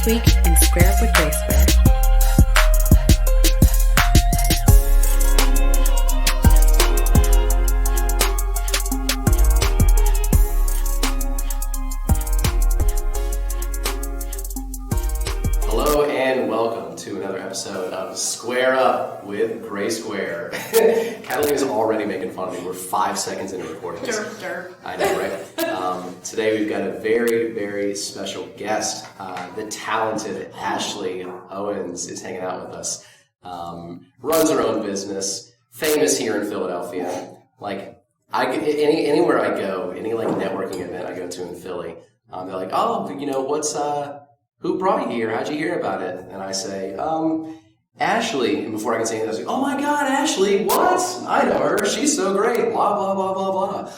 This week in Square with GraySquare. Hello and welcome to another episode of Square Up with GraySquare. Catalina's already making fun of me. We're 5 seconds into recording this. Derp. I know, right? Today we've got a very, very special guest. The talented Ashley Owens is hanging out with us. Runs her own business, famous here in Philadelphia. Anywhere I go, any networking event I go to in Philly, they're like, "Oh, who brought you here? How'd you hear about it?" And I say, Ashley. And before I can say anything, I say, "Oh my God, Ashley, what? I know her. She's so great. Blah, blah, blah, blah, blah."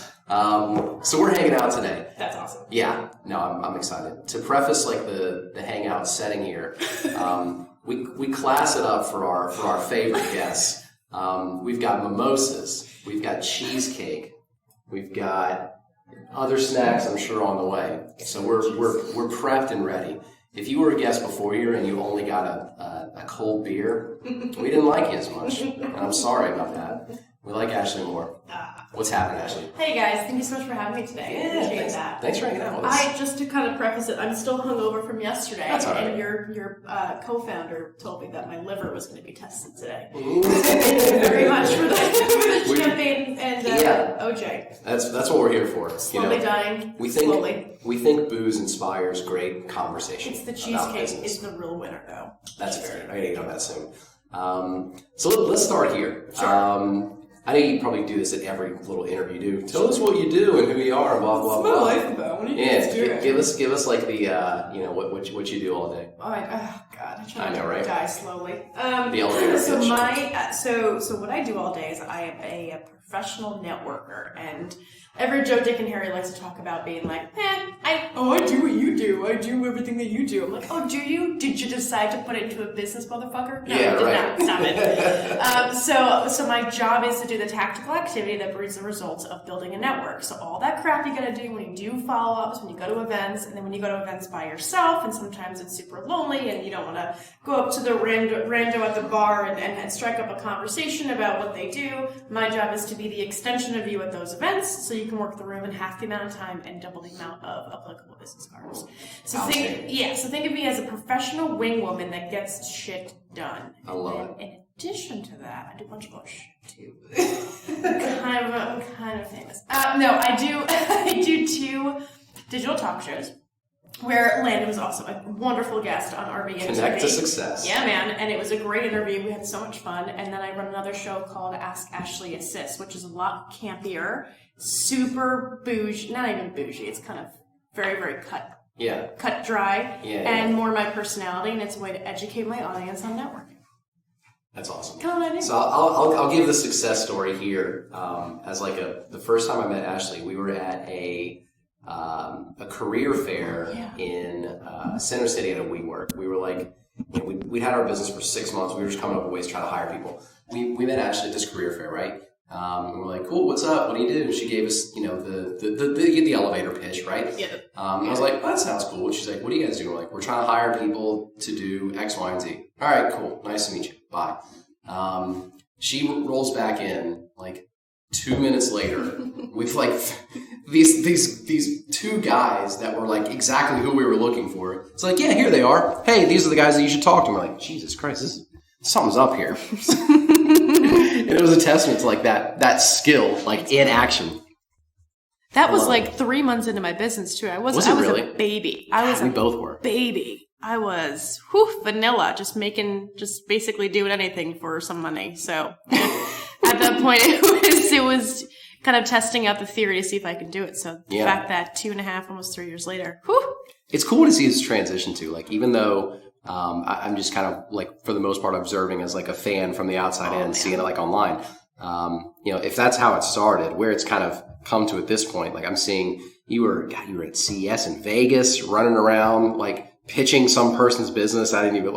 So we're hanging out today. That's awesome. Yeah, no, I'm excited. To preface the hangout setting here, we class it up for our favorite guests. We've got mimosas, we've got cheesecake, we've got other snacks I'm sure on the way. So we're prepped and ready. If you were a guest before here and you only got a cold beer, we didn't like you as much, and I'm sorry about that. We like Ashley more. What's happening, Ashley? Hey guys, thank you so much for having me today. Yeah, Appreciate that. Thanks for hanging out with us. Just to kind of preface it, I'm still hungover from yesterday. That's all right. And your co-founder told me that my liver was going to be tested today. Ooh. Thank you very much for the champagne and OJ. That's what we're here for. Slowly dying. We think booze inspires great conversation. It's the cheesecake is the real winner, though. That's fair. I gotta eat on that soon. So let's start here. Sure. I know you probably do this at every little interview you do. Tell us what you do and who you are, and blah blah blah. What's my life about? What do you guys do? Give us what you do all day. Oh God, I try I know, to right? die slowly. The elevator pitch. So what I do all day is I am a professional networker, and every Joe, Dick, and Harry likes to talk about being like, I do what you do. I do everything that you do. I'm like, oh, do you? Did you decide to put it into a business, motherfucker? No, Yeah, I did right. not. Stop it. So my job is to do the tactical activity that brings the results of building a network. So all that crap you gotta do when you do follow-ups, when you go to events, and then when you go to events by yourself, and sometimes it's super lonely, and you don't want to go up to the rando at the bar and strike up a conversation about what they do. My job is to be the extension of you at those events, so you can work the room in half the amount of time and double the amount of applicable business cards. So think of me as a professional wing woman that gets shit done. I love it. In addition to that, I do a bunch of other shit too. I'm kind of famous. I do 2 digital talk shows where Landon was also a wonderful guest on RB and Connect TV. to Success. Yeah, man, and it was a great interview. We had so much fun. And then I run another show called Ask Ashley Assist, which is a lot campier, super bougie, not even bougie. It's kind of very, very cut dry, and more my personality, and it's a way to educate my audience on networking. That's awesome. Kind of what I do. So I'll give the success story here as the first time I met Ashley. We were at a career fair in Center City at a WeWork. We were we'd had our business for 6 months. We were just coming up with ways to try to hire people. We met Ashley at this career fair, right? And we're like, cool, what's up? What do you do? And she gave us, the elevator pitch, right? Yeah. I was like, that sounds cool. And she's like, what do you guys do? We're like, we're trying to hire people to do X, Y, and Z. All right, cool. Nice to meet you. Bye. She rolls back in 2 minutes later with these 2 guys that were exactly who we were looking for. It's like, yeah, here they are. Hey, these are the guys that you should talk to. We're like, Jesus Christ, something's up here. And it was a testament to that skill, in action. That was 3 months into my business too. I was really? a baby. We both were. Baby. I was vanilla, just basically doing anything for some money. So at that point, it was kind of testing out the theory to see if I could do it. So the fact that 2.5, almost 3 years later, it's cool to see this transition too. Even though I'm just kind of for the most part observing as a fan from the outside in, seeing it online. If that's how it started, where it's kind of come to at this point, I'm seeing you were at CES in Vegas, running around pitching some person's business. I didn't even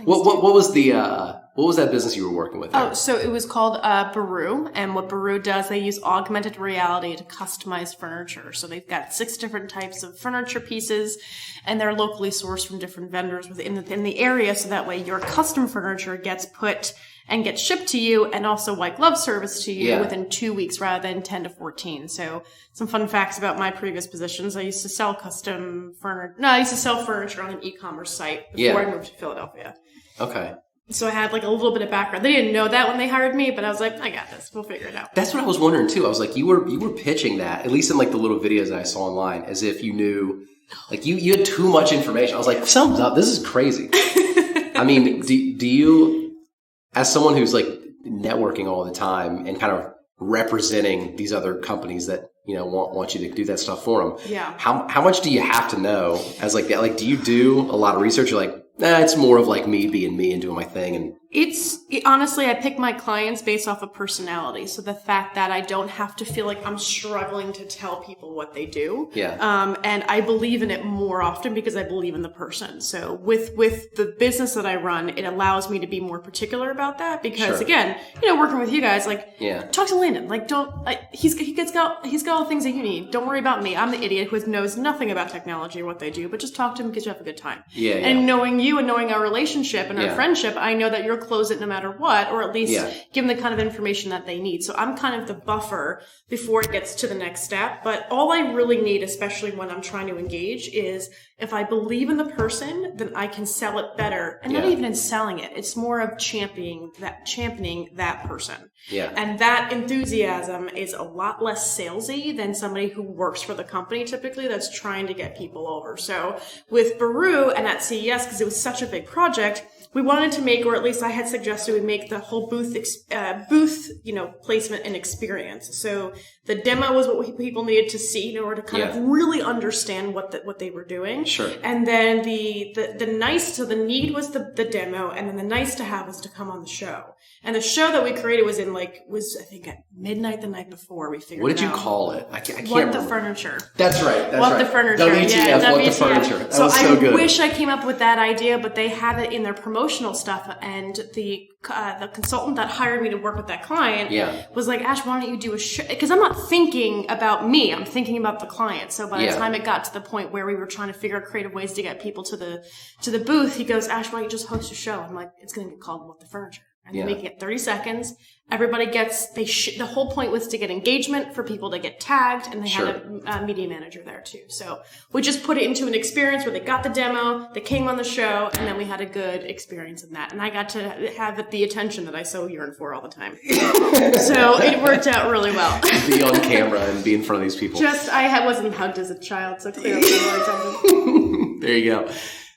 what was the What was that business you were working with there? Oh, so it was called Baru, and what Baru does, they use augmented reality to customize furniture. So they've got 6 different types of furniture pieces, and they're locally sourced from different vendors within the area, so that way your custom furniture gets put and gets shipped to you, and also white glove service to you within 2 weeks rather than 10 to 14. So some fun facts about my previous positions. I used to sell furniture on an e-commerce site before I moved to Philadelphia. Okay. So I had like a little bit of background. They didn't know that when they hired me, but I was like, I got this. We'll figure it out. That's what I was wondering too. I was like, you were pitching that, at least in like the little videos that I saw online, as if you knew, like you had too much information. I was like, sums up. This is crazy. I mean, do you, as someone who's like networking all the time and kind of representing these other companies that, you know, want you to do that stuff for them. Yeah. How much do you have to know as like that? Like, do you do a lot of research? You're like, nah, it's more of like me being me and doing my thing. And honestly, I pick my clients based off of personality. So the fact that I don't have to feel like I'm struggling to tell people what they do. Yeah. And I believe in it more often because I believe in the person. So with the business that I run, it allows me to be more particular about that because again, you know, working with you guys, like, talk to Landon. Like, he's got all the things that you need. Don't worry about me. I'm the idiot who knows nothing about technology or what they do, but just talk to him because you have a good time. Yeah. And knowing you and knowing our relationship and our friendship, I know that you're close it no matter what, or at least give them the kind of information that they need. So I'm kind of the buffer before it gets to the next step. But all I really need, especially when I'm trying to engage, is if I believe in the person, then I can sell it better. And not even in selling it. It's more of championing that person. Yeah. And that enthusiasm is a lot less salesy than somebody who works for the company typically that's trying to get people over. So with Baru and at CES, because it was such a big project, we wanted to make, or at least I had suggested we make the whole booth, placement and experience. So the demo was what people needed to see in order to kind of really understand what they were doing. Sure. And then the need was the demo, and then the nice to have was to come on the show. And the show that we created was I think at midnight the night before we figured it out. What did you call it? I can't What remember. The Furniture. That's right. What the Furniture. WTF, What the Furniture. That was so good. I wish I came up with that idea, but they had it in their promotional stuff, and the consultant that hired me to work with that client was like, Ash, why don't you do a show? Because I'm not thinking about me, I'm thinking about the client. So by the time it got to the point where we were trying to figure out creative ways to get people to the booth, he goes, Ash, why don't you just host a show? I'm like, it's going to get called What the Furniture. And they're making it 30 seconds. Everybody gets, the whole point was to get engagement, for people to get tagged, and they had a media manager there too. So we just put it into an experience where they got the demo, they came on the show, and then we had a good experience in that. And I got to have the attention that I so yearn for all the time. So it worked out really well. Be on camera and be in front of these people. I wasn't hugged as a child, so clearly attention. There you go.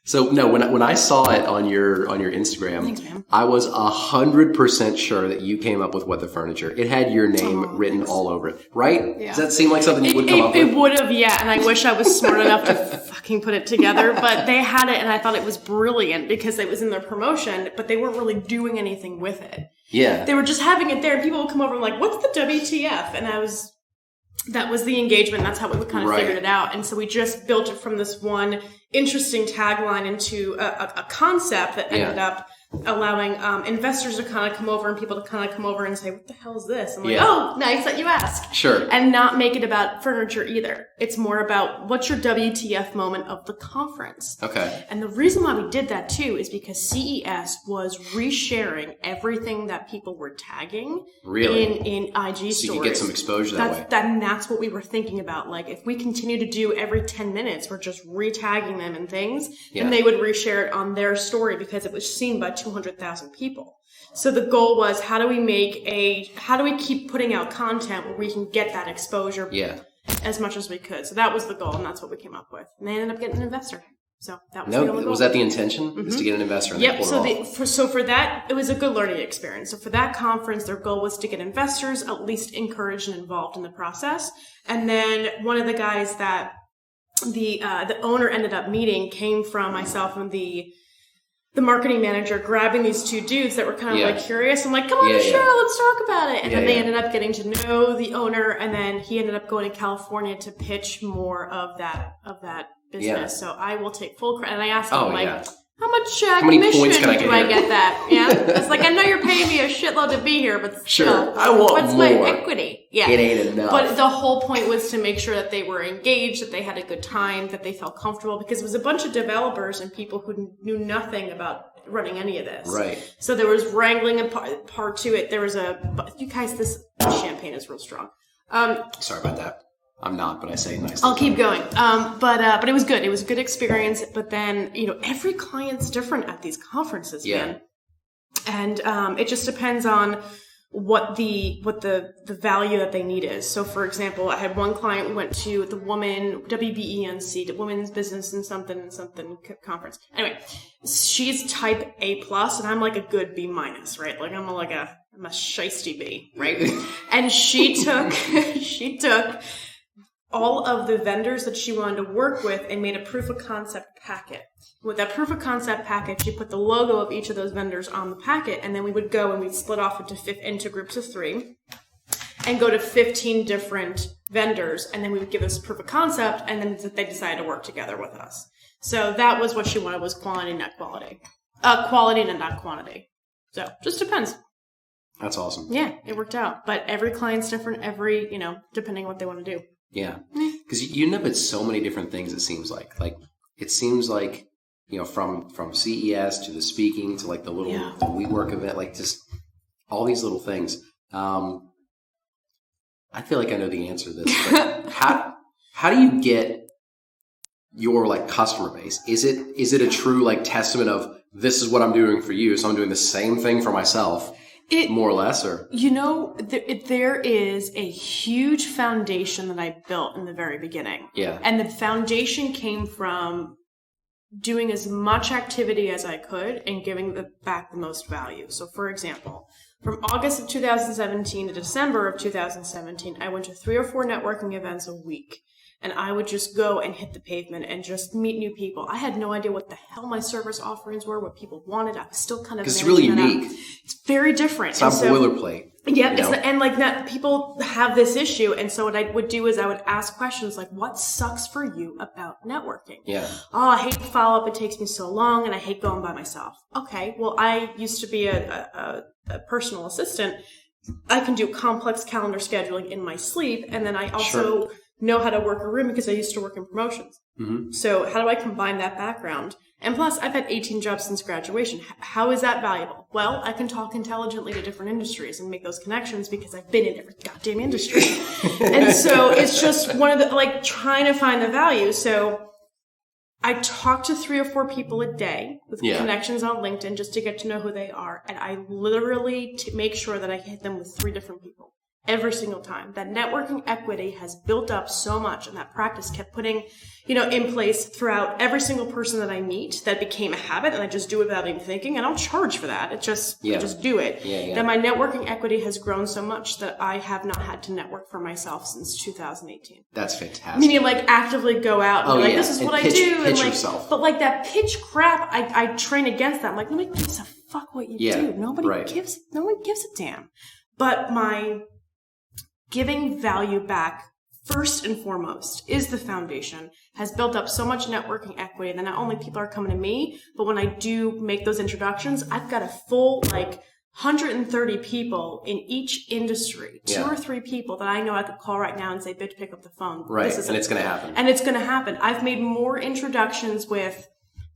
So no, when I saw it on your Instagram, thanks, man. I was 100% sure that you came up with What the Furniture. It had your name written all over it, right? Yeah. Does that seem like something you would come up with? It would have, yeah. And I wish I was smart enough to fucking put it together. But they had it, and I thought it was brilliant because it was in their promotion, but they weren't really doing anything with it. Yeah. They were just having it there, and people would come over and like, "What's the WTF?" And that was the engagement. That's how we kind of figured it out. And so we just built it from this one interesting tagline into a concept that ended up allowing investors to kind of come over and people to kind of come over and say, what the hell is this? I'm like, oh, nice that you asked. Sure. And not make it about furniture either. It's more about what's your WTF moment of the conference. Okay. And the reason why we did that too is because CES was resharing everything that people were tagging in IG stories. So you get some exposure that way. And that's what we were thinking about. Like, if we continue to do every 10 minutes, we're just re-tagging them and things, and they would reshare it on their story because it was seen by 200,000 people. So the goal was, how do we keep putting out content where we can get that exposure as much as we could? So that was the goal, and that's what we came up with. And they ended up getting an investor. So that was the only goal. Was that the intention? Mm-hmm. Is to get an investor? And yep. So for that, it was a good learning experience. So for that conference, their goal was to get investors at least encouraged and involved in the process. And then one of the guys that the owner ended up meeting came from myself and the marketing manager grabbing these two dudes that were kind of like curious. I'm like, come on the show, let's talk about it. And then they ended up getting to know the owner, and then he ended up going to California to pitch more of that business. So I will take full credit. And I asked him, how much many commission points can I do get? I get that? Yeah, it's like I know you're paying me a shitload to be here, but still, Sure, I want what's more. my equity? Yeah, It ain't enough. But the whole point was to make sure that they were engaged, that they had a good time, that they felt comfortable, because it was a bunch of developers and people who knew nothing about running any of this. Right. So there was wrangling and part to it. There was you guys, this champagne is real strong. Sorry about that. I'm not, but I say it nicely. I'll keep going. But it was good. It was a good experience. But then, every client's different at these conferences, man. And it just depends on what the value that they need is. So, for example, I had one client, we went to the WBENC, the Women's Business and something conference. Anyway, she's type A+, and I'm like a good B-, right? Like I'm a shiesty B, right? And she took all of the vendors that she wanted to work with and made a proof of concept packet. With that proof of concept packet, she put the logo of each of those vendors on the packet, and then we would go and we'd split off into groups of 3 and go to 15 different vendors, and then we would give this proof of concept, and then they decided to work together with us. So that was what she wanted, was quality, not quality. Quality and not quantity. So just depends. That's awesome. Yeah, it worked out. But every client's different, depending on what they want to do. Yeah. Because you end up at so many different things, it seems like. Like, it seems like, from CES to the speaking to like the little WeWork event, like just all these little things. I feel like I know the answer to this, but how do you get your like customer base? Is it a true like testament of this is what I'm doing for you, so I'm doing the same thing for myself? More or less, or? There is a huge foundation that I built in the very beginning. Yeah. And the foundation came from doing as much activity as I could and giving back the most value. So, for example, from August of 2017 to December of 2017, I went to 3 or 4 networking events a week. And I would just go and hit the pavement and just meet new people. I had no idea what the hell my service offerings were, what people wanted. I was still kind of because it's really unique. It's very different. It's not boilerplate. Yeah, people have this issue. And so what I would do is I would ask questions like, what sucks for you about networking? Yeah. Oh, I hate the follow-up. It takes me so long and I hate going by myself. Okay, well, I used to be a personal assistant. I can do complex calendar scheduling in my sleep. And then I also know how to work a room because I used to work in promotions. Mm-hmm. So how do I combine that background? And plus, I've had 18 jobs since graduation. How is that valuable? Well, I can talk intelligently to different industries and make those connections because I've been in every goddamn industry. And so it's just one of the, trying to find the value. So I talk to 3 or 4 people a day with connections on LinkedIn just to get to know who they are. And I literally make sure that I hit them with 3 different people. Every single time. That networking equity has built up so much, and that practice kept putting, in place throughout every single person that I meet. That became a habit, and I just do it without even thinking. I don't charge for that. I just do it. That my networking equity has grown so much that I have not had to network for myself since 2018. That's fantastic. Meaning, actively go out and be this is what I do. Pitch yourself. But that pitch crap, I train against that. I'm like, nobody gives a fuck what you do. No one gives a damn. But my giving value back, first and foremost, is the foundation, has built up so much networking equity that not only people are coming to me, but when I do make those introductions, I've got a full, 130 people in each industry, 2 or 3 people that I know I could call right now and say, bitch, pick up the phone. Right, and it's going to happen. And it's going to happen. I've made more introductions with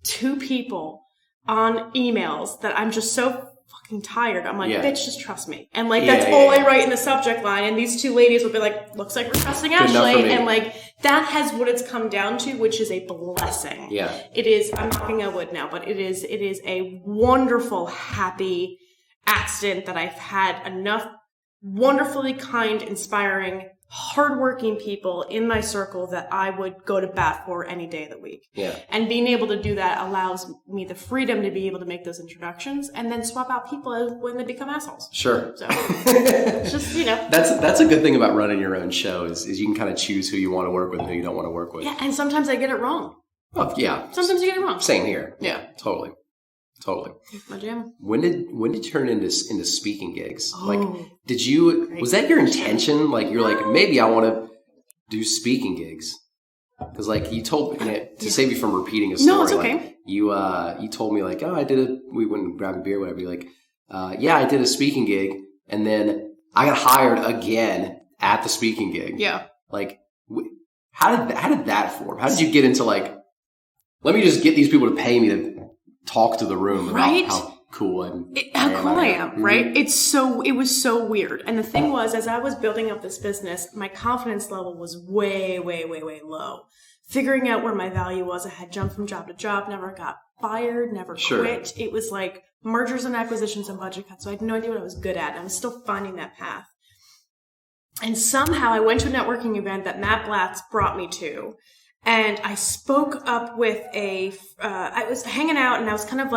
2 people on emails that I'm just so fucking tired. I'm like, bitch, just trust me. And that's all I write in the subject line. And these 2 ladies will be like, looks like we're trusting Ashley. And that has what it's come down to, which is a blessing. Yeah. It is, I'm knocking on wood now, but it is a wonderful, happy accident that I've had enough wonderfully kind, inspiring, hardworking people in my circle that I would go to bat for any day of the week. Yeah. And being able to do that allows me the freedom to be able to make those introductions and then swap out people when they become assholes. Sure. So it's just, That's a good thing about running your own show is you can kind of choose who you want to work with and who you don't want to work with. Yeah, and sometimes I get it wrong. Oh, yeah. Sometimes you get it wrong. Same here. Yeah. Totally. My jam. When did you turn into speaking gigs? Was that your intention? You're maybe I want to do speaking gigs. Because you told me, to save you from repeating a story. No, it's okay. you told me like, oh, we went and grabbed a beer, whatever. You're like, yeah, I did a speaking gig, and then I got hired again at the speaking gig. Yeah. Like, how did that form? How did you get into like, let me just get these people to pay me to talk to the room about how cool I am, right? It was so weird. And the thing was, as I was building up this business, my confidence level was way, way, way, way low. Figuring out where my value was, I had jumped from job to job, never got fired, never quit. It was like mergers and acquisitions and budget cuts. So I had no idea what I was good at. I was still finding that path. And somehow I went to a networking event that Matt Blatz brought me to. And I spoke up with I was hanging out and I was kind of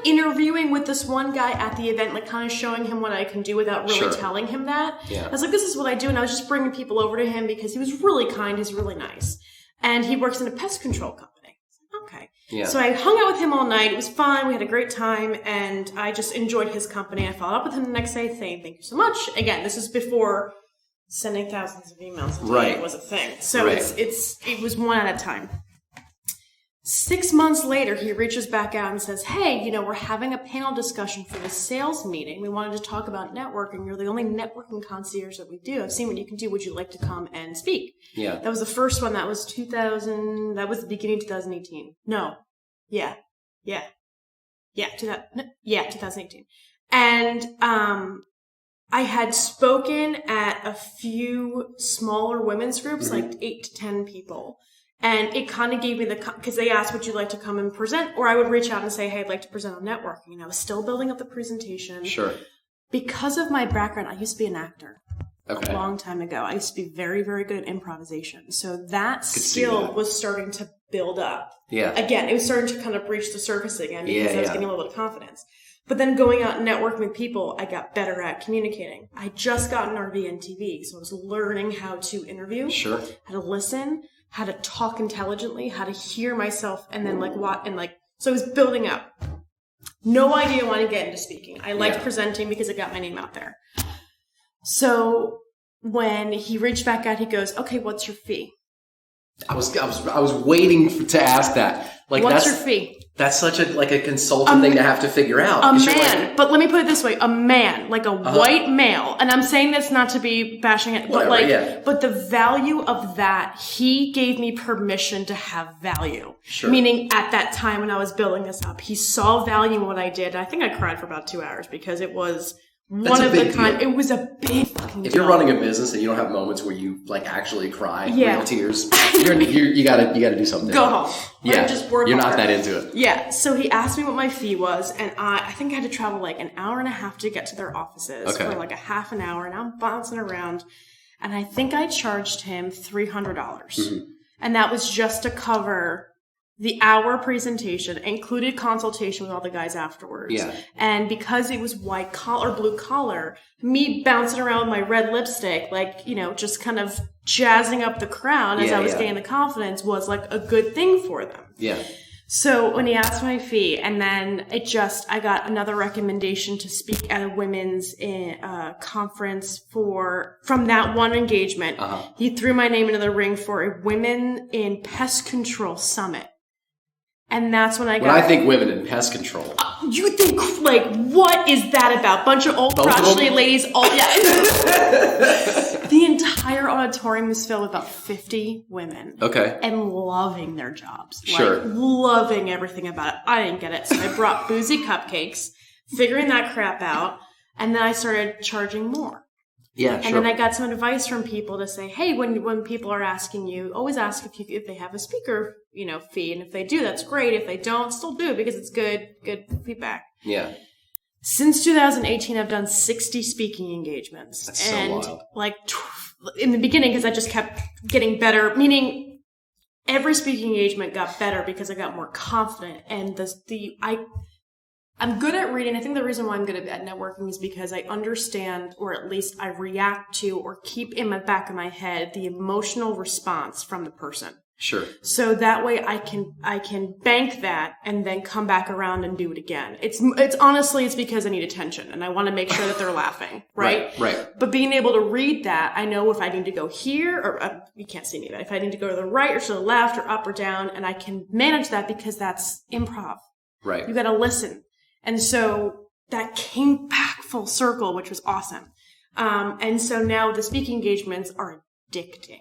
interviewing with this one guy at the event, like kind of showing him what I can do without really telling him that. Yeah. I was like, this is what I do. And I was just bringing people over to him because he was really kind. He's really nice. And he works in a pest control company. Okay. Yeah. So I hung out with him all night. It was fun. We had a great time. And I just enjoyed his company. I followed up with him the next day saying, thank you so much. Again, this is before sending thousands of emails a day was a thing. So it was one at a time. 6 months later, he reaches back out and says, hey, we're having a panel discussion for the sales meeting. We wanted to talk about networking. You're the only networking concierge that we do. I've seen what you can do. Would you like to come and speak? Yeah. That was the first one. That was that was the beginning of 2018. No. Yeah. 2018. And, I had spoken at a few smaller women's groups, like 8 to 10 people. And it kind of gave me because they asked, would you like to come and present? Or I would reach out and say, hey, I'd like to present on networking. And I was still building up the presentation. Sure. Because of my background, I used to be an actor a long time ago. I used to be very, very good at improvisation. So that skill was starting to build up. Yeah. Again, it was starting to kind of breach the surface again because I was getting a little bit of confidence. But then going out and networking with people, I got better at communicating. I just got an RV and TV, so I was learning how to interview, how to listen, how to talk intelligently, how to hear myself, and then so I was building up. No idea when to get into speaking. I liked presenting because it got my name out there. So when he reached back out, he goes, okay, what's your fee? I was waiting to ask that. Like, what's your fee? That's such a consultant thing to have to figure out. A man, but let me put it this way: a man, like a white male, and I'm saying this not to be bashing it, but the value of that, he gave me permission to have value. Sure. Meaning, at that time when I was building this up, he saw value in what I did. I think I cried for about 2 hours because it was. It was a big fucking deal. If you're running a business and you don't have moments where you actually cry, real tears, you gotta do something. Go home. Yeah, you're not that into it. Yeah. So he asked me what my fee was, and I think I had to travel an hour and a half to get to their offices for a half an hour, and I'm bouncing around, and I think I charged him $300, and that was just to cover the hour presentation, included consultation with all the guys afterwards. Yeah. And because it was white collar, blue collar, me bouncing around with my red lipstick, just kind of jazzing up the crowd as I was gaining the confidence was a good thing for them. Yeah. So when he asked my fee, and then I got another recommendation to speak at a women's conference from that one engagement. He threw my name into the ring for a Women in Pest Control Summit. And that's when I think women in pest control. You think, what is that about? Bunch of old crotchety ladies. The entire auditorium was filled with about 50 women. Okay. And loving their jobs. Sure. Loving everything about it. I didn't get it. So I brought boozy cupcakes, figuring that crap out. And then I started charging more. Yeah, and then I got some advice from people to say, hey, when people are asking you, always ask if they have a speaker, fee. And if they do, that's great. If they don't, still do because it's good feedback. Yeah. Since 2018, I've done 60 speaking engagements. That's so wild. In the beginning, because I just kept getting better, meaning every speaking engagement got better because I got more confident. And I'm good at reading. I think the reason why I'm good at networking is because I understand, or at least I react to or keep in the back of my head the emotional response from the person. Sure. So that way I can bank that and then come back around and do it again. It's honestly, it's because I need attention and I want to make sure that they're laughing, right? Right. But being able to read that, I know if I need to go here or you can't see me, but if I need to go to the right or to the left or up or down, and I can manage that because that's improv. Right. You got to listen. And so that came back full circle, which was awesome. And so now the speaking engagements are addicting.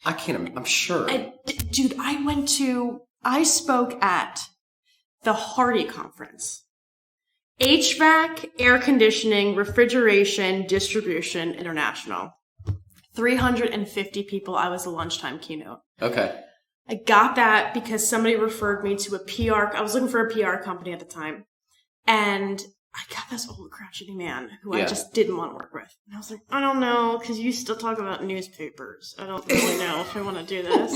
I'm sure. Dude, I spoke at the Hardy Conference. HVAC, air conditioning, refrigeration, distribution, international. 350 people. I was a lunchtime keynote. Okay. I got that because somebody referred me to a PR. I was looking for a PR company at the time. And I got this old crotchety man who I just didn't want to work with. And I was like, I don't know, because you still talk about newspapers. I don't really know if I want to do this.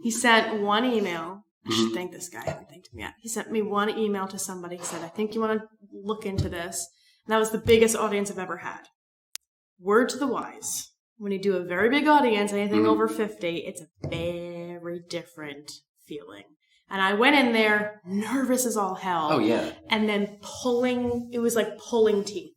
He sent one email. I should thank this guy. I haven't thanked him yet. He sent me one email to somebody. He said, I think you want to look into this. And that was the biggest audience I've ever had. Word to the wise. When you do a very big audience, anything over 50, it's a very different feeling. And I went in there nervous as all hell. Oh, yeah. And then it was like pulling teeth.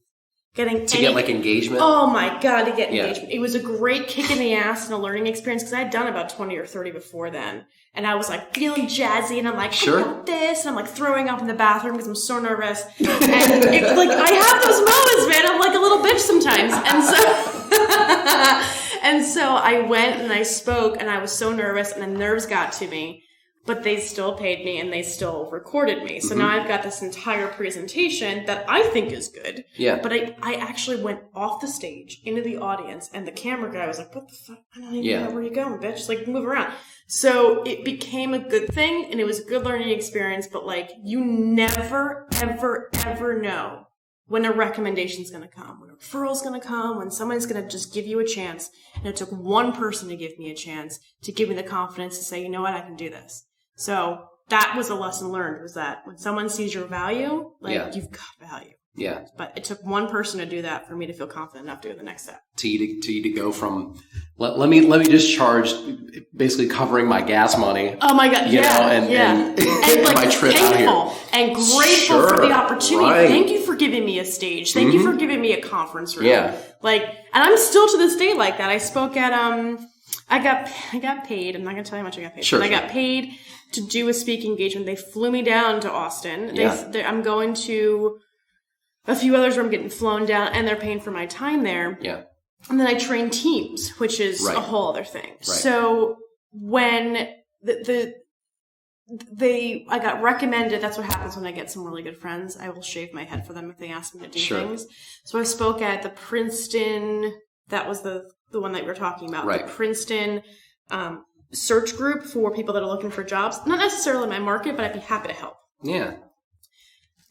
Get like engagement? Oh my God, to get engagement. It was a great kick in the ass and a learning experience because I had done about 20 or 30 before then. And I was like feeling jazzy and I'm like, I got this. And I'm like throwing up in the bathroom because I'm so nervous. And I have those moments, man. I'm like a little bitch sometimes. And so I went and I spoke and I was so nervous and the nerves got to me. But they still paid me and they still recorded me. So now I've got this entire presentation that I think is good. Yeah. But I actually went off the stage into the audience and the camera guy was like, what the fuck? I don't even know where you're going, bitch. Like, move around. So it became a good thing and it was a good learning experience. But like, you never, ever, ever know when a recommendation's going to come, when a referral's going to come, when someone's going to just give you a chance. And it took one person to give me a chance, to give me the confidence to say, you know what, I can do this. So that was a lesson learned, was that when someone sees your value, you've got value. Yeah. But it took one person to do that for me to feel confident enough to do the next step. To you to go from, let me just charge, basically covering my gas money. Oh my God. And like my trip out here. And grateful for the opportunity. Right. Thank you for giving me a stage. Thank you for giving me a conference room. Yeah. And I'm still to this day like that. I spoke at, I got paid. I'm not going to tell you how much I got paid. Sure. But I got paid to do a speaking engagement. They flew me down to Austin. I'm going to a few others where I'm getting flown down, and they're paying for my time there. Yeah. And then I train teams, which is a whole other thing. Right. So when I got recommended, that's what happens when I get some really good friends. I will shave my head for them if they ask me to do things. So I spoke at the Princeton, that was the one that we were talking about. Right. The Princeton search group for people that are looking for jobs. Not necessarily my market, but I'd be happy to help. Yeah.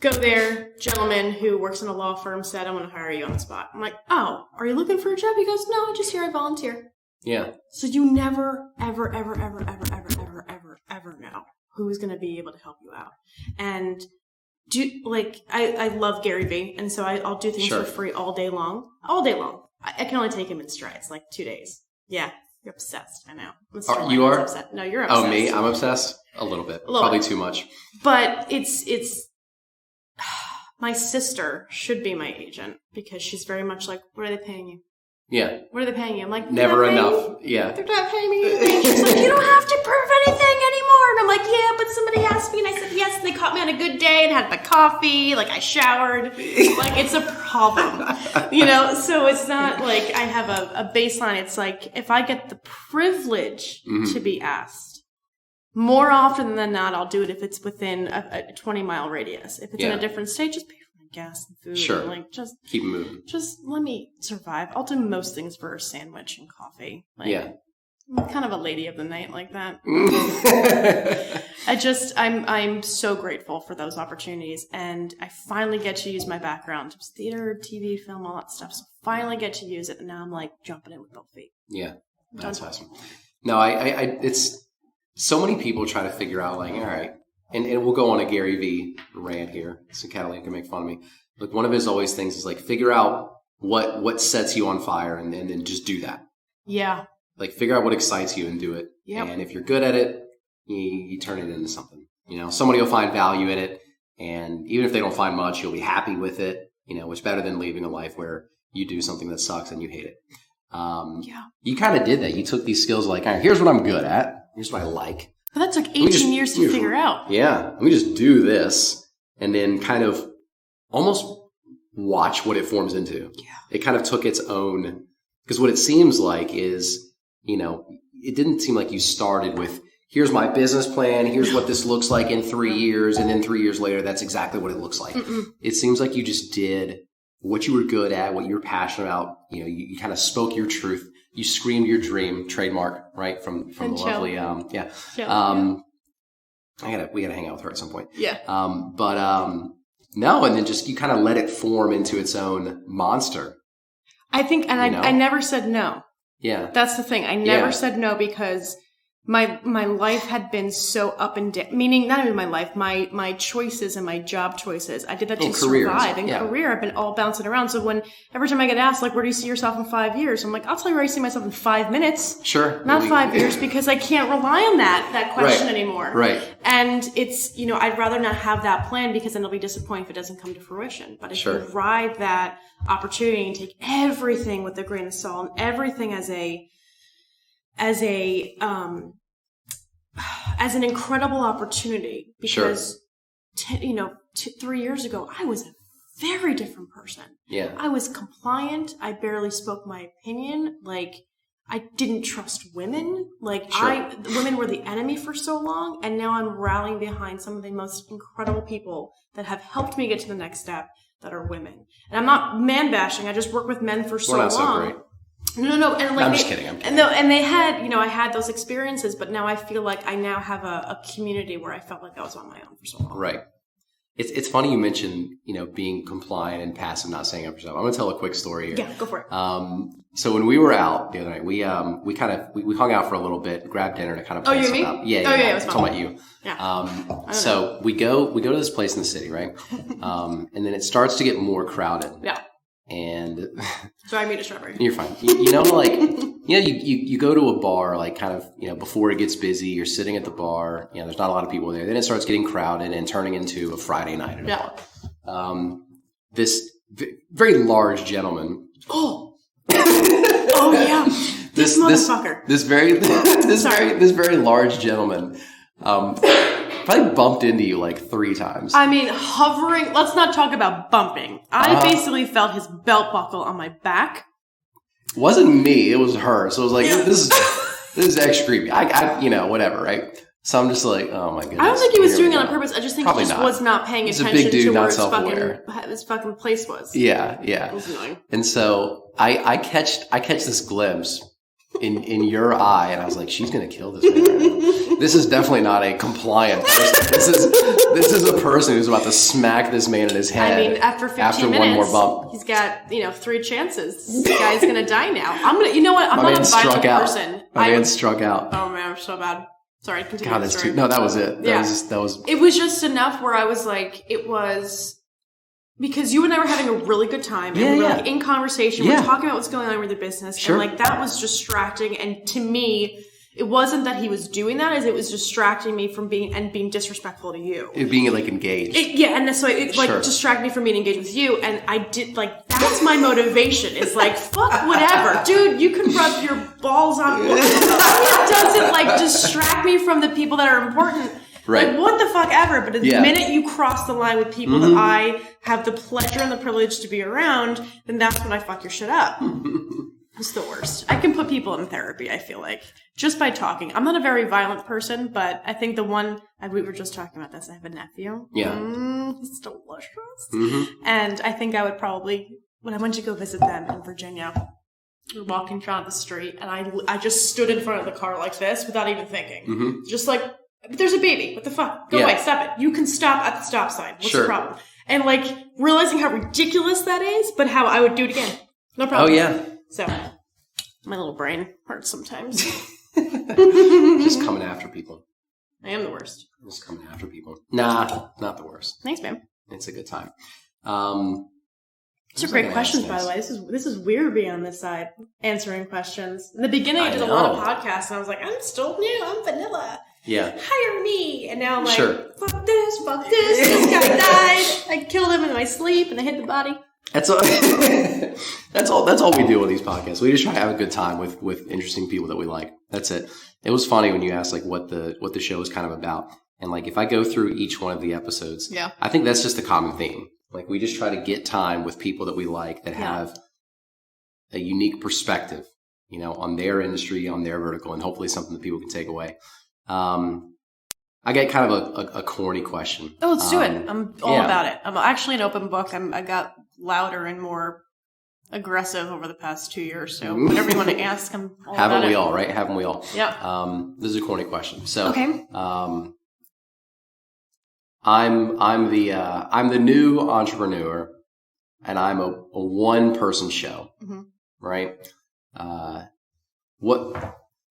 Go there, gentleman who works in a law firm said, I want to hire you on the spot. I'm like, oh, are you looking for a job? He goes, no, I just here I volunteer. Yeah. So you never, ever, ever, ever, ever, ever, ever, ever, ever know who's going to be able to help you out. And I love Gary Vee, and so I'll do things for free all day long. All day long. I can only take him in strides, like 2 days. Yeah. You're obsessed. I know. You are? Upset. No, you're obsessed. Oh, me? I'm obsessed? A little bit. Probably too much. But it's my sister should be my agent because she's very much like, what are they paying you? Yeah. What are they paying you? I'm like, never enough. Yeah. They're not paying me anything. She's like, you don't have to prove anything anymore. And I'm like, yeah, but somebody asked me and I said yes. And they caught me on a good day and had my coffee. Like I showered. Like it's a problem, so it's not like I have a baseline. It's like if I get the privilege to be asked more often than not, I'll do it if it's within a 20-mile radius. If it's in a different state, just pay for my gas and food. Sure. And just keep moving. Just let me survive. I'll do most things for a sandwich and coffee. I'm kind of a lady of the night like that. I'm so grateful for those opportunities, and I finally get to use my background. It was theater, TV, film, all that stuff. So finally get to use it, and now I'm like jumping in with both feet. Yeah, that's awesome. No, it's so many people try to figure out like, all right, and we'll go on a Gary Vee rant here, so Catalina can make fun of me. Like one of his always things is like figure out what sets you on fire, and then just do that. Yeah. Like figure out what excites you and do it. Yep. And if you're good at it, you turn it into something. Somebody will find value in it. And even if they don't find much, you'll be happy with it, which is better than leaving a life where you do something that sucks and you hate it. You kind of did that. You took these skills like, all right, here's what I'm good at. Here's what I like. But that took 18 years to figure out. Yeah. Let me just do this and then kind of almost watch what it forms into. Yeah. It kind of took its own, because what it seems like is, it didn't seem like you started with, here's my business plan, here's what this looks like in 3 years, and then 3 years later, that's exactly what it looks like. It seems like you just did what you were good at, what you were passionate about. You kind of spoke your truth. You screamed your dream, trademark, right? From the lovely, we gotta hang out with her at some point. Yeah. No, and then just you kind of let it form into its own monster. I think, and I never said no. Yeah. That's the thing. I never said no because my life had been so up and down, meaning not even my life, my choices and my job choices. I did that to survive. In career, I've been all bouncing around. So every time I get asked, like, where do you see yourself in 5 years? I'm like, I'll tell you where I see myself in 5 minutes. Sure. Not 5 years, because I can't rely on that question anymore. Right. And it's, I'd rather not have that plan because then I'll be disappointed if it doesn't come to fruition. But if you ride that opportunity and take everything with a grain of salt and everything as an incredible opportunity, because 3 years ago I was a very different person. Yeah, I was compliant. I barely spoke my opinion. Like, I didn't trust women. Like, women were the enemy for so long, and now I'm rallying behind some of the most incredible people that have helped me get to the next step that are women. And I'm not man bashing. I just work with men for so long. So great. No. And like, I'm just kidding. And they had, I had those experiences, but now I feel like I now have a community where I felt like I was on my own for so long. Right. It's funny you mentioned, being compliant and passive, not saying up for yourself. I'm going to tell a quick story here. Yeah, go for it. So when we were out the other night, we hung out for a little bit, grabbed dinner to kind of play something up. Yeah. It was fun. Talking about you. Yeah. So we go to this place in the city, right? And then it starts to get more crowded. Yeah. And sorry, I made a strawberry. You're fine. You go to a bar, like kind of, before it gets busy, you're sitting at the bar, there's not a lot of people there. Then it starts getting crowded and turning into a Friday night at a bar. This very large gentleman. Oh yeah. This motherfucker. This very large gentleman, probably bumped into you like 3 times. I mean, hovering. Let's not talk about bumping. I basically felt his belt buckle on my back. It wasn't me. It was her. So it was like, this is extra creepy. I whatever, right? So I'm just like, oh my goodness. I don't think he was doing it on purpose. I just think he just was not paying attention big dude, to where his fucking place was. Yeah. It was annoying. And so I catch this glimpse in your eye, and I was like, she's gonna kill this man right now. This is definitely not a compliant person. This is a person who's about to smack this man in his head. I mean, after 15 minutes, one more bump. He's got 3 chances. This guy's gonna die now. I'm not a violent person. My man struck out. Oh man, I'm so bad. Sorry, continue. God, that's too. No, that was it. That was. It was just enough where I was like, it was. Because you and I were having a really good time, and we were like in conversation, we're talking about what's going on with the business, and like that was distracting. And to me, it wasn't that he was doing that, as it was distracting me from being disrespectful to you. It being like engaged. And so it distracted me from being engaged with you, and I did that's my motivation. It's like, fuck whatever, dude. You can rub your balls on. It doesn't distract me from the people that are important. Right. Like, what the fuck ever. But the minute you cross the line with people that I have the pleasure and the privilege to be around, then that's when I fuck your shit up. It's the worst. I can put people in therapy, I feel like, just by talking. I'm not a very violent person, but I think we were just talking about this. I have a nephew. Yeah. He's delicious. And I think I would probably, when I went to go visit them in Virginia, we were walking down the street, and I just stood in front of the car like this without even thinking. Just like, but there's a baby. What the fuck? Go away. Stop it. You can stop at the stop sign. What's the problem? And realizing how ridiculous that is, but how I would do it again. No problem. Oh, yeah. So, my little brain hurts sometimes. Just coming after people. I am the worst. Just coming after people. Nah, not the worst. Thanks, man. It's a good time. These are great questions, by the way. This is weird being on this side, answering questions. In the beginning, I did a lot of podcasts, and I was like, I'm still new, I'm vanilla. Yeah. Hire me. And now I'm like, fuck this, this guy died. I killed him in my sleep, and I hit the body. That's all. That's all we do with these podcasts. We just try to have a good time with interesting people that we like. That's it. It was funny when you asked like what the show is kind of about, and like if I go through each one of the episodes, I think that's just a common theme. Like we just try to get time with people that we like that have a unique perspective, you know, on their industry, on their vertical, and hopefully something that people can take away. I get kind of a corny question. Oh, let's do it. I'm all about it. I'm actually an open book. I got louder and more aggressive over the past 2 years. So whatever you want to ask, I'm all about it. Haven't we all, right? Haven't we all? Yeah. This is a corny question. So, okay. I'm the new entrepreneur, and I'm a one person show, right?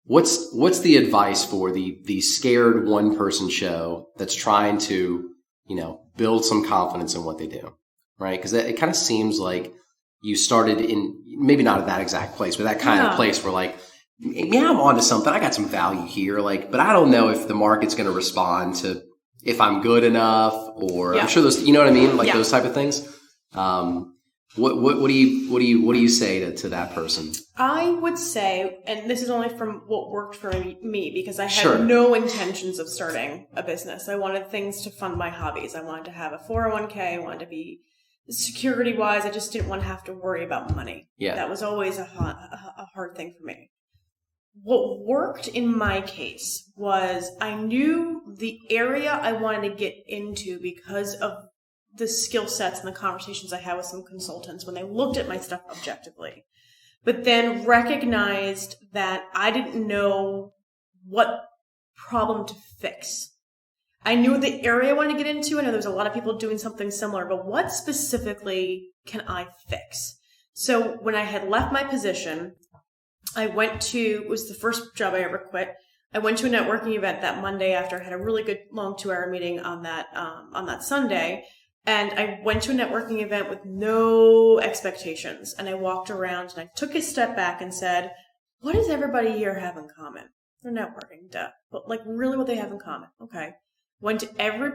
What's the advice for the scared one person show that's trying to, you know, build some confidence in what they do, right? Because it kind of seems like you started in maybe not at that exact place, but that kind of place where like, yeah, I'm onto something. I got some value here, like, but I don't know if the market's going to respond to if I'm good enough, or I'm sure those, you know what I mean, like those type of things. What do you say to that person? I would say, and this is only from what worked for me, because I had no intentions of starting a business. I wanted things to fund my hobbies. I wanted to have a 401k. I wanted to be security wise. I just didn't want to have to worry about money. Yeah, that was always a hard thing for me. What worked in my case was I knew the area I wanted to get into because of the skill sets and the conversations I had with some consultants when they looked at my stuff objectively, but then recognized that I didn't know what problem to fix. I knew the area I wanted to get into. I know there was a lot of people doing something similar, but what specifically can I fix? So when I had left my position, I went to, it was the first job I ever quit. I went to a networking event that Monday after I had a really good long 2-hour meeting on that Sunday. And I went to a networking event with no expectations. And I walked around and I took a step back and said, what does everybody here have in common? They're networking, duh. But like really what they have in common. Okay. Went to every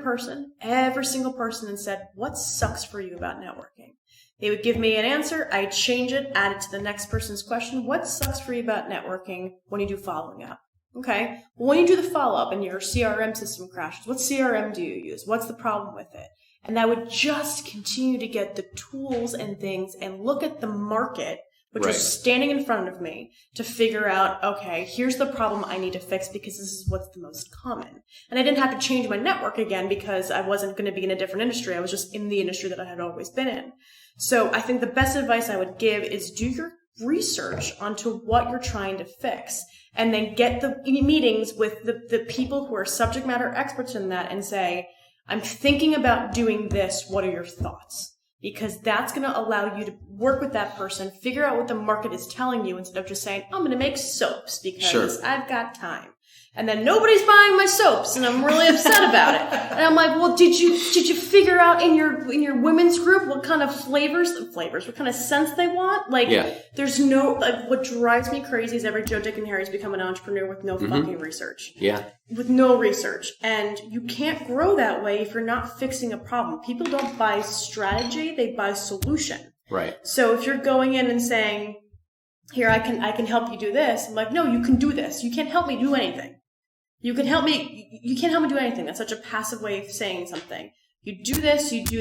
single person and said, what sucks for you about networking? They would give me an answer. I'd change it, add it to the next person's question. What sucks for you about networking when you do following up? Okay. Well, when you do the follow-up and your CRM system crashes, what CRM do you use? What's the problem with it? And I would just continue to get the tools and things and look at the market, which was standing in front of me, to figure out, okay, here's the problem I need to fix because this is what's the most common. And I didn't have to change my network again because I wasn't going to be in a different industry. I was just in the industry that I had always been in. So I think the best advice I would give is do your research onto what you're trying to fix, and then get the meetings with the people who are subject matter experts in that and say, I'm thinking about doing this. What are your thoughts? Because that's going to allow you to work with that person, figure out what the market is telling you instead of just saying, I'm going to make soaps because I've got time. And then nobody's buying my soaps and I'm really upset about it. And I'm like, well, did you figure out in your women's group what kind of flavors, what kind of scents they want? Like, there's no, like, what drives me crazy is every Joe, Dick, and Harry's become an entrepreneur with no fucking research. Yeah. With no research. And you can't grow that way if you're not fixing a problem. People don't buy strategy, they buy solution. Right. So if you're going in and saying, here, I can help you do this. I'm like, no, you can do this. You can't help me do anything. You can't help me do anything. That's such a passive way of saying something. You do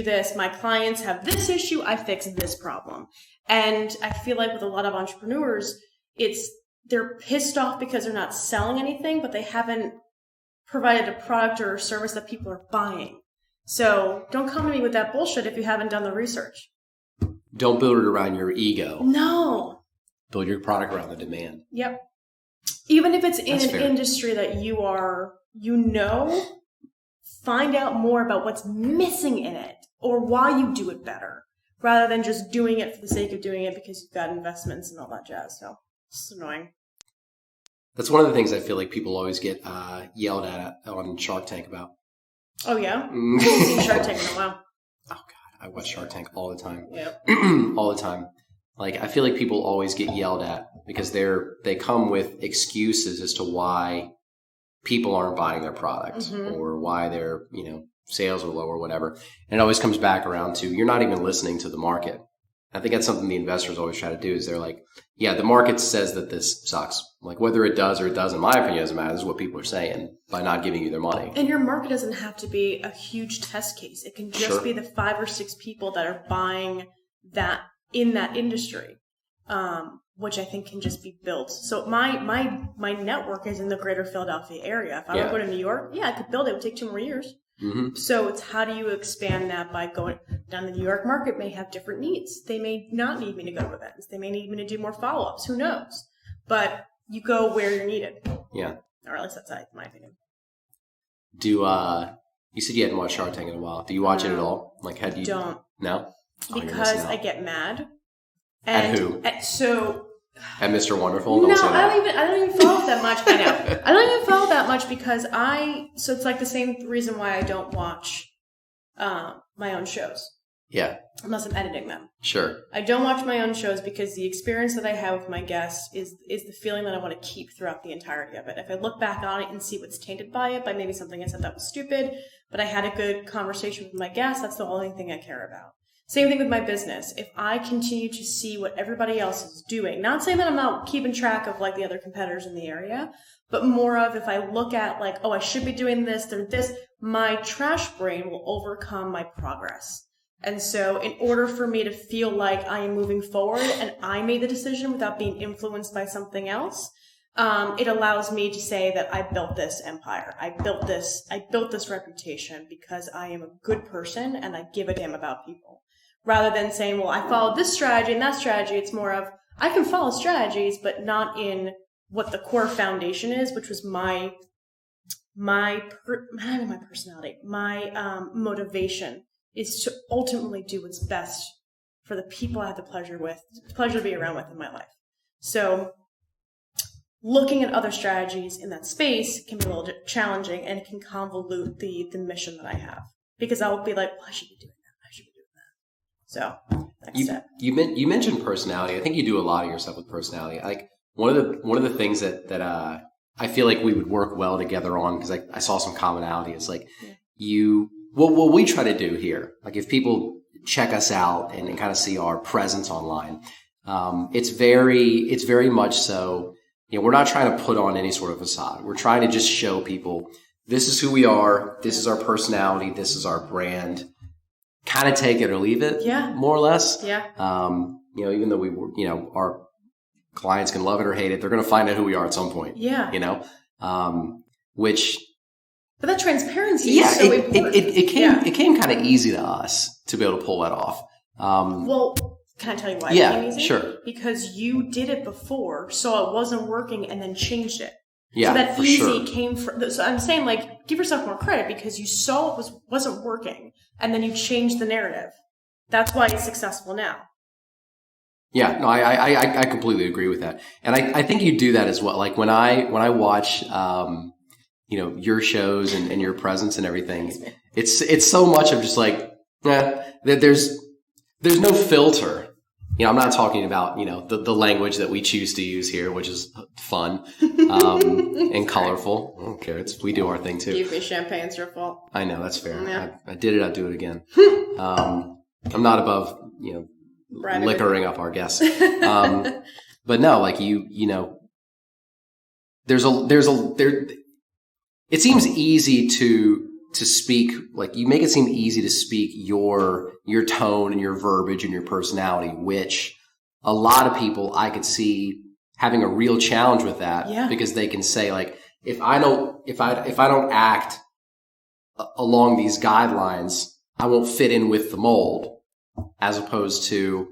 this. My clients have this issue. I fix this problem. And I feel like with a lot of entrepreneurs, they're pissed off because they're not selling anything, but they haven't provided a product or a service that people are buying. So don't come to me with that bullshit if you haven't done the research. Don't build it around your ego. No. Build your product around the demand. Yep. Even if it's in an industry that find out more about what's missing in it or why you do it better, rather than just doing it for the sake of doing it because you've got investments and all that jazz. So it's annoying. That's one of the things I feel like people always get yelled at on Shark Tank about. Oh, yeah? I haven't seen Shark Tank in a while. Oh, God. I watch Shark Tank all the time. Yep. All the time. Like, I feel like people always get yelled at because they come with excuses as to why people aren't buying their product or why their, sales are low or whatever. And it always comes back around to, you're not even listening to the market. I think that's something the investors always try to do is they're like, yeah, the market says that this sucks. Like, whether it does or it doesn't, in my opinion, doesn't matter. This is what people are saying by not giving you their money. And your market doesn't have to be a huge test case. It can just be the 5 or 6 people that are buying that in that industry, which I think can just be built. So my network is in the greater Philadelphia area. If I were to go to New York, I could build it. It would take 2 more years. Mm-hmm. So it's how do you expand that by going down the New York market may have different needs. They may not need me to go to events. They may need me to do more follow-ups. Who knows? But you go where you're needed. Yeah. Or at least that's my opinion. You said you hadn't watched Shark Tank in a while. Do you watch it at all? Like, had you? Don't. No? Because I get mad. At who? At Mr. Wonderful? No, I don't even follow it that much. I know. I don't even follow it that much because so it's like the same reason why I don't watch my own shows. Yeah. Unless I'm editing them. Sure. I don't watch my own shows because the experience that I have with my guests is the feeling that I want to keep throughout the entirety of it. If I look back on it and see what's tainted by it, by maybe something I said that was stupid, but I had a good conversation with my guests, that's the only thing I care about. Same thing with my business. If I continue to see what everybody else is doing, not saying that I'm not keeping track of like the other competitors in the area, but more of if I look at like, oh, I should be doing this, my trash brain will overcome my progress. And so in order for me to feel like I am moving forward and I made the decision without being influenced by something else, it allows me to say that I built this empire. I built this reputation because I am a good person and I give a damn about people. Rather than saying, well, I followed this strategy and that strategy, it's more of, I can follow strategies, but not in what the core foundation is, which was my personality, my motivation is to ultimately do what's best for the people I have the pleasure to be around with in my life. So looking at other strategies in that space can be a little challenging and it can convolute the mission that I have because I'll be like, well, I should be doing that. So next step. You mentioned personality. I think you do a lot of your stuff with personality. Like one of the things that I feel like we would work well together on because I saw some commonality is like what we try to do here. Like if people check us out and kind of see our presence online, it's very much so. We're not trying to put on any sort of facade. We're trying to just show people this is who we are. This is our personality. This is our brand. Kind of take it or leave it, more or less. Yeah. Even though our clients can love it or hate it, they're going to find out who we are at some point. Yeah. But that transparency is so important. It came kind of easy to us to be able to pull that off. Well, can I tell you why it came easy? Sure. Because you did it before, so it wasn't working and then changed it. Yeah, so that easy came from. So I'm saying, like, give yourself more credit because you saw it wasn't working, and then you changed the narrative. That's why it's successful now. Yeah, no, I completely agree with that, and I think you do that as well. Like when I watch, your shows and your presence and everything, it's so much of just like, there's no filter. I'm not talking about, the language that we choose to use here, which is fun and colorful. I don't care. We do our thing too. Give me champagne, it's your fault. I know, that's fair. Yeah. I did it, I'll do it again. I'm not above, liquoring up our guests. But no, like it seems easy to speak, like you make it seem easy to speak your tone and your verbiage and your personality, which a lot of people I could see having a real challenge with that because they can say like, if I don't act along these guidelines, I won't fit in with the mold, as opposed to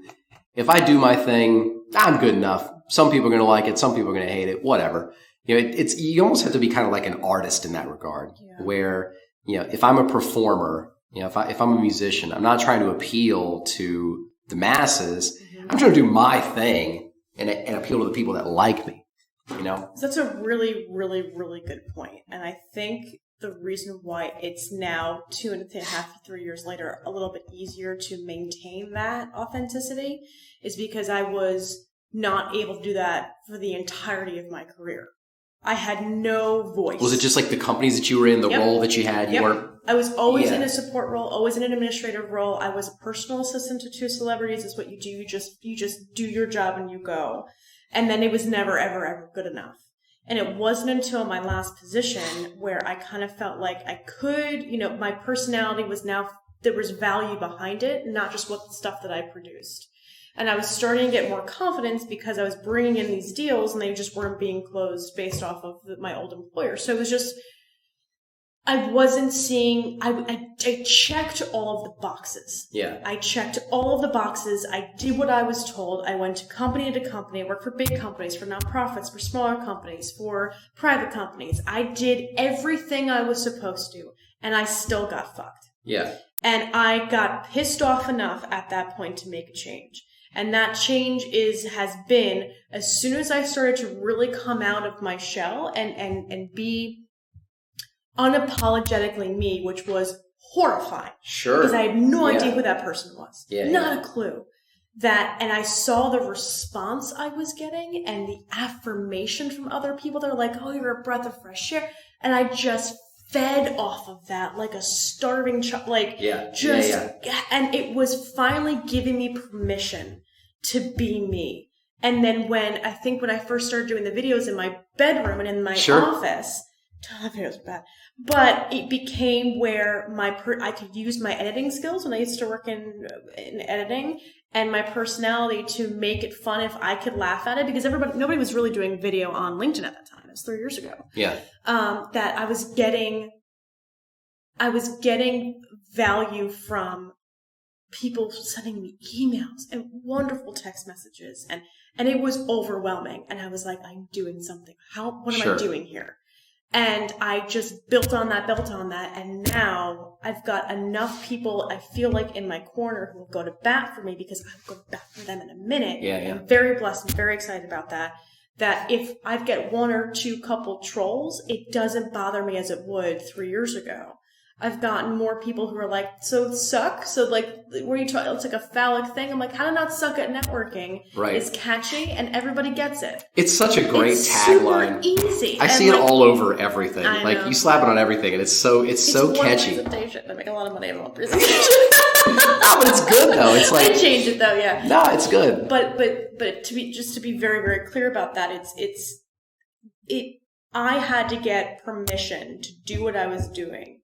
if I do my thing, I'm good enough. Some people are going to like it. Some people are going to hate it, whatever. You almost have to be kind of like an artist in that regard where, if I'm a performer, if I'm a musician, I'm not trying to appeal to the masses. Mm-hmm. I'm trying to do my thing and appeal to the people that like me, That's a really, really, really good point. And I think the reason why it's now 2.5-3 years later a little bit easier to maintain that authenticity is because I was not able to do that for the entirety of my career. I had no voice. Was it just like the companies that you were in, the role that you had? You weren't. I was always in a support role, always in an administrative role. I was a personal assistant to two celebrities. It's what you do. You just do your job and you go. And then it was never, ever, ever good enough. And it wasn't until my last position where I kind of felt like I could, my personality was now, there was value behind it, not just what the stuff that I produced. And I was starting to get more confidence because I was bringing in these deals and they just weren't being closed based off of my old employer. So it was just, I wasn't seeing, I checked all of the boxes. Yeah. I checked all of the boxes. I did what I was told. I went to company to company. I worked for big companies, for nonprofits, for smaller companies, for private companies. I did everything I was supposed to, and I still got fucked. Yeah. And I got pissed off enough at that point to make a change. And that change has been as soon as I started to really come out of my shell and be unapologetically me, which was horrifying. Sure. Because I had no idea who that person was. Yeah, Not a clue. And I saw the response I was getting and the affirmation from other people. They're like, oh, you're a breath of fresh air. And I just fed off of that like a starving child. And it was finally giving me permission to be me. And then when I first started doing the videos in my bedroom and in my office, the videos were bad, but it became where I could use my editing skills when I used to work in editing and my personality to make it fun if I could laugh at it, because nobody was really doing video on LinkedIn at that time. It was 3 years ago. Yeah. That I was getting value from people sending me emails and wonderful text messages, and it was overwhelming. And I was like, I'm doing something. What am I doing here? And I just built on that. And now I've got enough people, I feel like, in my corner who will go to bat for me, because I'll go to bat for them in a minute. Yeah. I'm very blessed and very excited about that. That if I get one or two couple trolls, it doesn't bother me as it would 3 years ago. I've gotten more people who are like, so suck? So like, what are you talking? It's like a phallic thing. I'm like, how to not suck at networking is catchy and everybody gets it. It's such a great tagline. Super easy. I see it all over everything. Like you slap it on everything and it's so catchy. Presentation. I make a lot of money on one presentation. No, but it's good though. It's like, I changed it though, yeah. No, it's good. But to be very, very clear about that, I had to get permission to do what I was doing.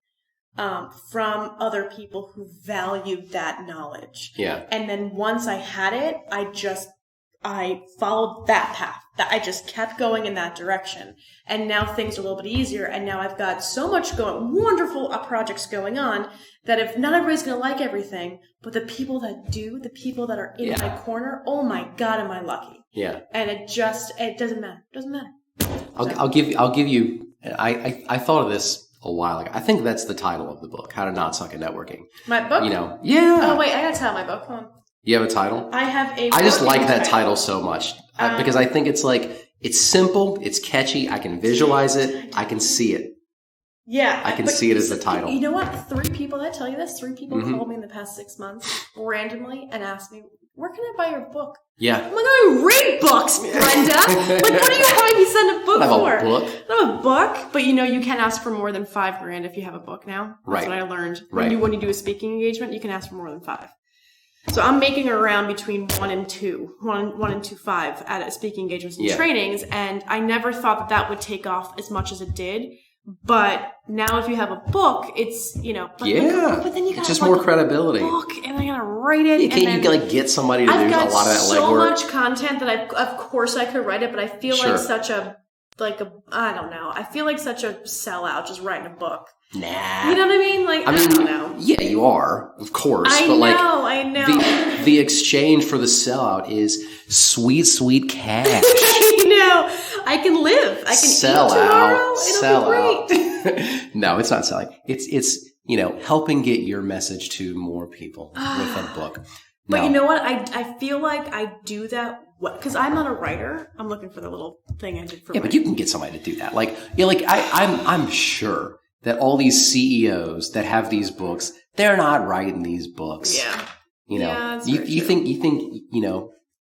From other people who valued that knowledge. Yeah. And then once I had it, I followed that path. That I just kept going in that direction. And now things are a little bit easier. And now I've got so much wonderful projects going on, that if not everybody's going to like everything, but the people that do, the people that are in my corner, oh my God, am I lucky. Yeah. And it doesn't matter. It doesn't matter. I'll give you, I thought of this a while ago. I think that's the title of the book, How to Not Suck at Networking. My book? Yeah. Oh, wait, I gotta tell my book. Hold on. You have a title? I just like that title so much because I think it's like, it's simple, it's catchy, I can visualize it, I can see it. Yeah. I can see it as the title. You know what? 3 people, did I tell you this? 3 people called me in the past 6 months randomly and asked me, where can I buy your book? Yeah. I'm like, I read books, Brenda. Like, what are you having me send a book for? I have a book. I have a book, but you can't ask for more than $5,000 if you have a book now. That's what I learned. Right. When you do a speaking engagement, you can ask for more than 5. So I'm making around between 1 and 2.5 at speaking engagements and trainings, and I never thought that would take off as much as it did. But now if you have a book, it's, but then you got just more credibility. Book, and I gotta write it. You can get somebody to do a lot of that legwork. I've got so much content that of course I could write it, but I feel like I don't know. I feel like such a sellout just writing a book. Nah. You know what I mean? Like, I don't know. Yeah, you are, of course. I know. The exchange for the sellout is sweet, sweet cash. I know. I can live. I can sell eat tomorrow. Out. Sell out. No, it's not selling. It's helping get your message to more people with a book. But you know what? I feel like I do that because I'm not a writer. I'm looking for the little thing I did for. Yeah, but you can get somebody to do that. I'm sure that all these CEOs that have these books, they're not writing these books. Yeah. You know, Yeah, that's you very think, you know,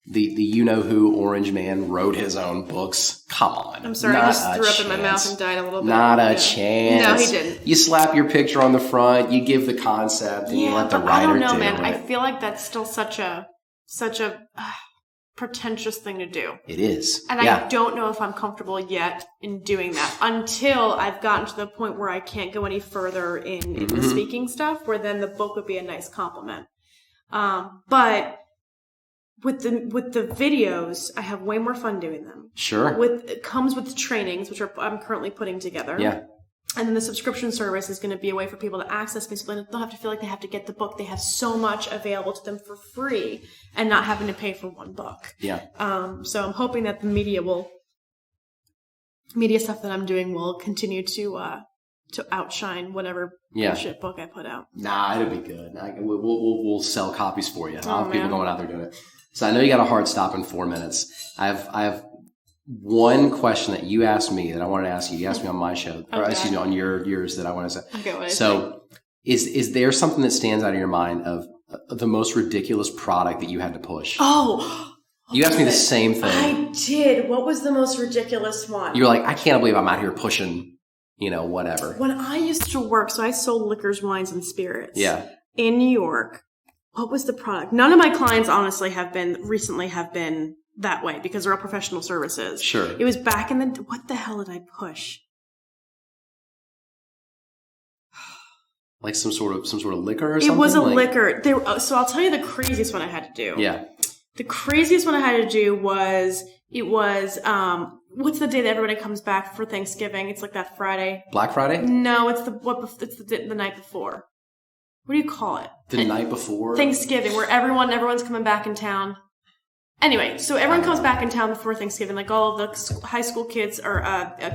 the you-know-who orange man wrote his own books? Come on. I'm sorry, I just threw up in my mouth and died a little bit. Not a chance. No, he didn't. You slap your picture on the front, you give the concept, and you let the writer do it. I don't know, man. I feel like that's still such a pretentious thing to do. It is. And I don't know if I'm comfortable yet in doing that until I've gotten to the point where I can't go any further in the speaking stuff, where then the book would be a nice compliment. But with the videos, I have way more fun doing them. Sure. It comes with trainings, which I'm currently putting together. Yeah. And then the subscription service is going to be a way for people to access basically. They don't have to feel like they have to get the book. They have so much available to them for free and not having to pay for one book. Yeah. So I'm hoping that the media stuff that I'm doing will continue to outshine whatever bullshit book I put out. Nah, it'll be good. We'll sell copies for you. I'll have people going out there doing it. So I know you got a hard stop in 4 minutes. I have one question that you asked me that I wanted to ask you. You asked me on my show, or excuse me, on yours that I want to say. Okay, what so is there something that stands out of your mind of the most ridiculous product that you had to push? Oh, you asked me the same thing. I did. What was the most ridiculous one? You were like, I can't believe I'm out here pushing, whatever. When I used to work, so I sold liquors, wines, and spirits. Yeah. In New York. What was the product? None of my clients, honestly, have been that way because they're all professional services. Sure. It was back in the... What the hell did I push? Like some sort of liquor or something? It was a liquor. So I'll tell you the craziest one I had to do. Yeah. The craziest one I had to do was... what's the day that everybody comes back for Thanksgiving? It's like that Friday. Black Friday? No, it's the night before. What do you call it? The night before? Thanksgiving, where everyone's coming back in town. Anyway, so everyone comes back in town before Thanksgiving, like all of the high school kids or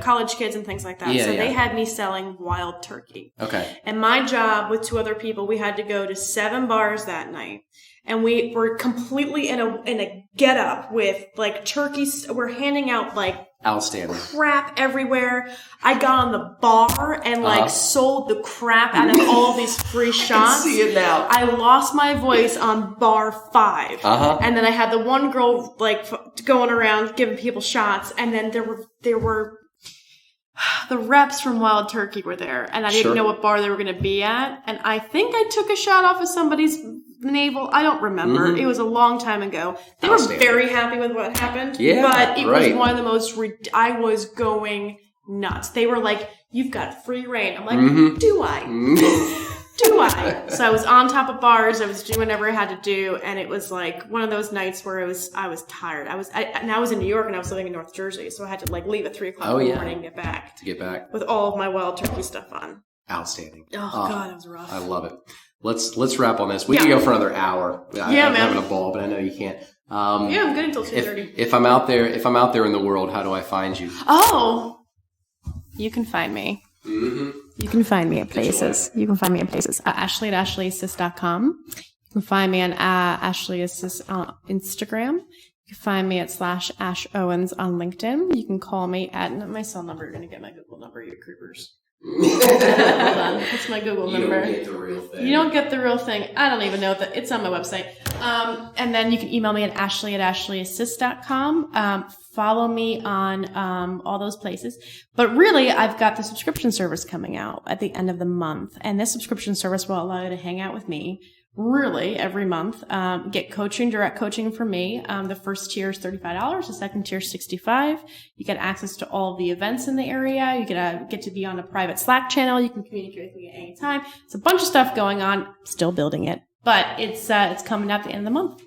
college kids and things like that. Yeah, They had me selling wild turkey. Okay. And my job with 2 other people, we had to go to 7 bars that night. And we were completely in a get up with like turkeys. We're handing out like outstanding crap everywhere. I got on the bar and like sold the crap out of all these free shots. I can see it now. I lost my voice on bar 5. And then I had the one girl like going around giving people shots. And then there were the reps from Wild Turkey were there, and I didn't know what bar they were going to be at. And I think I took a shot off of somebody's navel. I don't remember. It was a long time ago. They were very happy with what happened. Yeah, but it was one of the most... I was going nuts. They were like, "You've got free reign." I'm like, "Do I? Do I?" So I was on top of bars. I was doing whatever I had to do, and it was like one of those nights where I was tired. I was in New York and I was living in North Jersey, so I had to like leave at 3 o'clock in the morning and get back with all of my Wild Turkey stuff on. Outstanding. Oh God, it was rough. I love it. Let's wrap on this. We can go for another hour. I'm having a ball, but I know you can't. I'm good until 2:30. If I'm out there in the world, how do I find you? Oh, you can find me. You can find me at places. Ashley at AshleyAssist.com. You can find me on Ashley Assist on Instagram. You can find me at /AshOwens on LinkedIn. You can call me at my cell number. You're going to get my Google number, you creepers. Hold on. What's my Google number? You don't get the real thing. You don't get the real thing. I don't even know that it's on my website. And then you can email me at ashley@ashlyassist.com. Follow me on all those places. But really, I've got the subscription service coming out at the end of the month. And this subscription service will allow you to hang out with me really every month. Get direct coaching from me. The first tier is $35. The second tier is $65. You get access to all of the events in the area. You get to be on a private Slack channel. You can communicate with me at any time. It's a bunch of stuff going on. Still building it, but it's coming out at the end of the month.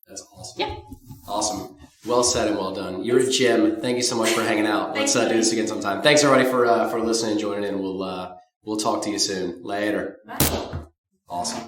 That's awesome. Yeah. Awesome. Well said and well done. You're a gem. Thank you so much for hanging out. Let's do this again sometime. Thanks everybody for listening and joining in. We'll talk to you soon. Later. Bye. Awesome.